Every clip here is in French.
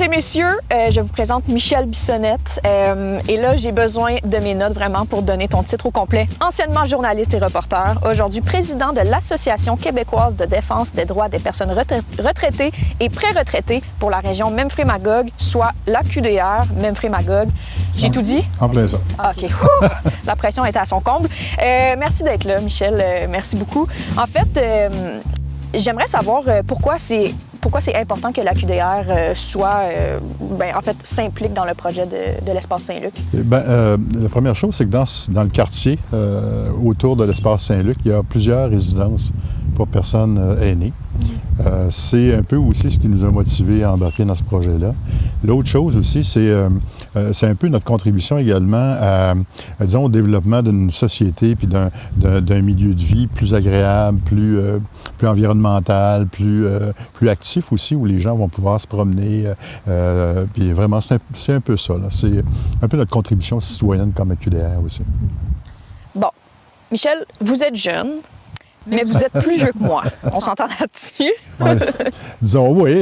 et messieurs, je vous présente Michel Bissonnette. Et là, j'ai besoin de mes notes vraiment pour donner ton titre au complet. Anciennement journaliste et reporter, aujourd'hui président de l'Association québécoise de défense des droits des personnes retraitées et pré-retraitées pour la région Memphrey-Magog, soit l'AQDR Memphrey-Magog. J'ai tout dit? En plein ça. OK. La pression était à son comble. Merci d'être là, Michel. Merci beaucoup. En fait, j'aimerais savoir pourquoi c'est important que l'AQDR s'implique dans le projet de l'Espace Saint-Luc. La première chose, c'est que dans le quartier, autour de l'Espace Saint-Luc, il y a plusieurs résidences pour personnes aînées. C'est un peu aussi ce qui nous a motivés à embarquer dans ce projet-là. L'autre chose aussi, c'est un peu notre contribution également disons, au développement d'une société puis d'un milieu de vie plus agréable, plus environnemental, plus actif aussi, où les gens vont pouvoir se promener. Puis vraiment, c'est un peu ça, là. C'est un peu notre contribution citoyenne comme AQDR aussi. Bon. Michel, vous êtes jeune. Mais vous êtes plus vieux que moi. On s'entend là-dessus? Ouais. Disons oui.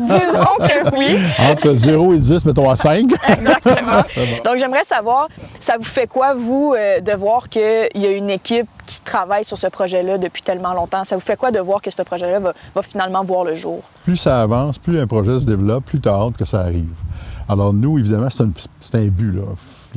Disons que oui. Entre 0 et 10, mettons à 5. Exactement. Donc, j'aimerais savoir, ça vous fait quoi, vous, de voir qu'il y a une équipe qui travaille sur ce projet-là depuis tellement longtemps? Ça vous fait quoi de voir que ce projet-là va finalement voir le jour? Plus ça avance, plus un projet se développe, plus tu as hâte que ça arrive. Alors nous, évidemment, c'est un but, là.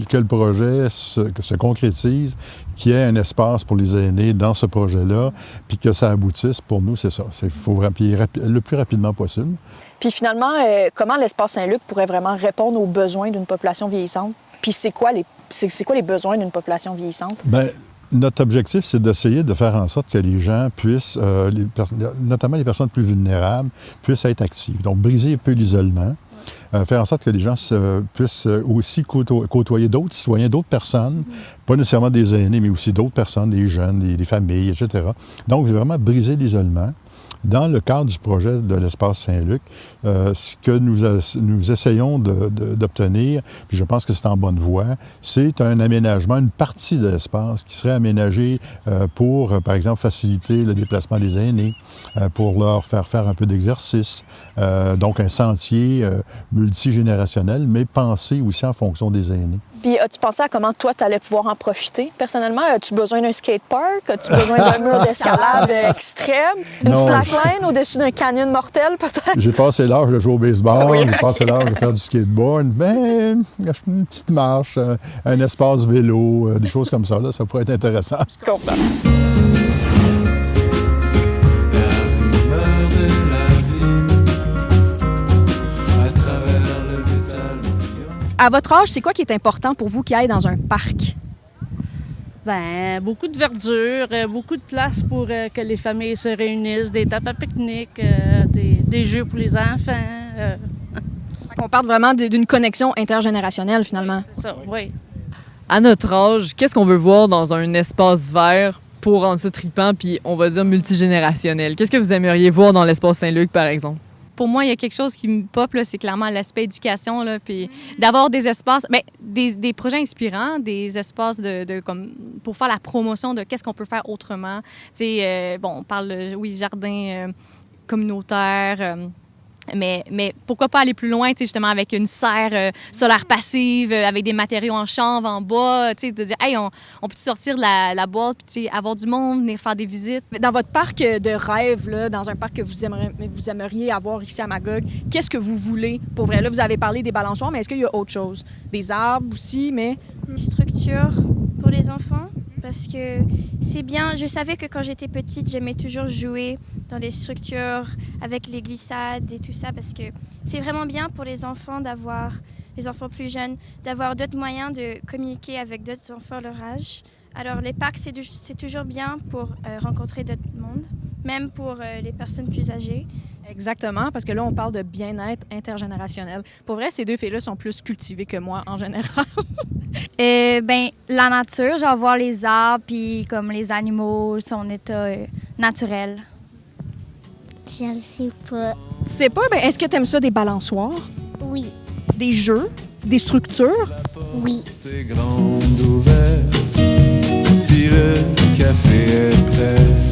Que le projet se concrétise, qu'il y ait un espace pour les aînés dans ce projet-là, puis que ça aboutisse, pour nous, c'est ça. Il faut le plus rapidement possible. Puis finalement, comment l'Espace Saint-Luc pourrait vraiment répondre aux besoins d'une population vieillissante? Puis c'est quoi les besoins d'une population vieillissante? Bien, notre objectif, c'est d'essayer de faire en sorte que les gens puissent, notamment les personnes plus vulnérables, puissent être actives. Donc, briser un peu l'isolement. Faire en sorte que les gens puissent aussi côtoyer d'autres citoyens, d'autres personnes, pas nécessairement des aînés, mais aussi d'autres personnes, des jeunes, des familles, etc. Donc, vraiment briser l'isolement. Dans le cadre du projet de l'Espace Saint-Luc, ce que nous essayons d'obtenir, puis je pense que c'est en bonne voie, c'est un aménagement, une partie de l'espace qui serait aménagée pour, par exemple, faciliter le déplacement des aînés, pour leur faire un peu d'exercice. Donc, un sentier multigénérationnel, mais pensé aussi en fonction des aînés. Puis, as-tu pensé à comment toi, tu allais pouvoir en profiter personnellement? As-tu besoin d'un skatepark? As-tu besoin d'un mur d'escalade extrême? Une slackline au-dessus d'un canyon mortel, peut-être? J'ai passé l'âge de jouer au baseball, oui. J'ai passé l'âge de faire du skateboard, mais une petite marche, un espace vélo, des choses comme ça, là, ça pourrait être intéressant. Je comprends. À votre âge, c'est quoi qui est important pour vous qui aille dans un parc? Bien, beaucoup de verdure, beaucoup de place pour que les familles se réunissent, des tables à pique-nique, des jeux pour les enfants. On parle vraiment d'une connexion intergénérationnelle, finalement. C'est ça, oui. À notre âge, qu'est-ce qu'on veut voir dans un espace vert pour rendre ça trippant, puis on va dire multigénérationnel? Qu'est-ce que vous aimeriez voir dans l'Espace Saint-Luc, par exemple? Pour moi, il y a quelque chose qui me pop, là, c'est clairement l'aspect éducation, là, puis d'avoir des espaces, bien, des projets inspirants, des espaces comme pour faire la promotion de qu'est-ce qu'on peut faire autrement. Tu sais, on parle, oui, jardin communautaire, mais pourquoi pas aller plus loin, tu sais, justement, avec une serre solaire passive, avec des matériaux en chanvre, en bois, tu sais, de dire, hey, on peut sortir de la boîte, puis, tu sais, avoir du monde, venir faire des visites. Dans votre parc de rêve, là, dans un parc que vous aimeriez avoir ici à Magog, qu'est-ce que vous voulez pour vrai? Là, vous avez parlé des balançoires, mais est-ce qu'il y a autre chose? Des arbres aussi, mais... Une structure pour les enfants, parce que c'est bien. Je savais que quand j'étais petite, j'aimais toujours jouer dans les structures avec les glissades et tout ça, parce que c'est vraiment bien pour les enfants les enfants plus jeunes, d'avoir d'autres moyens de communiquer avec d'autres enfants leur âge. Alors les parcs, c'est toujours bien pour rencontrer d'autres mondes, même pour les personnes plus âgées. Exactement, parce que là, on parle de bien-être intergénérationnel. Pour vrai, ces deux filles-là sont plus cultivées que moi, en général. La nature, genre voir les arbres, puis comme les animaux, son état naturel. Je ne sais pas. C'est pas, est-ce que tu aimes ça, des balançoires? Oui. Des jeux? Des structures? Oui. T'es grande ouverte, puis le café est prêt.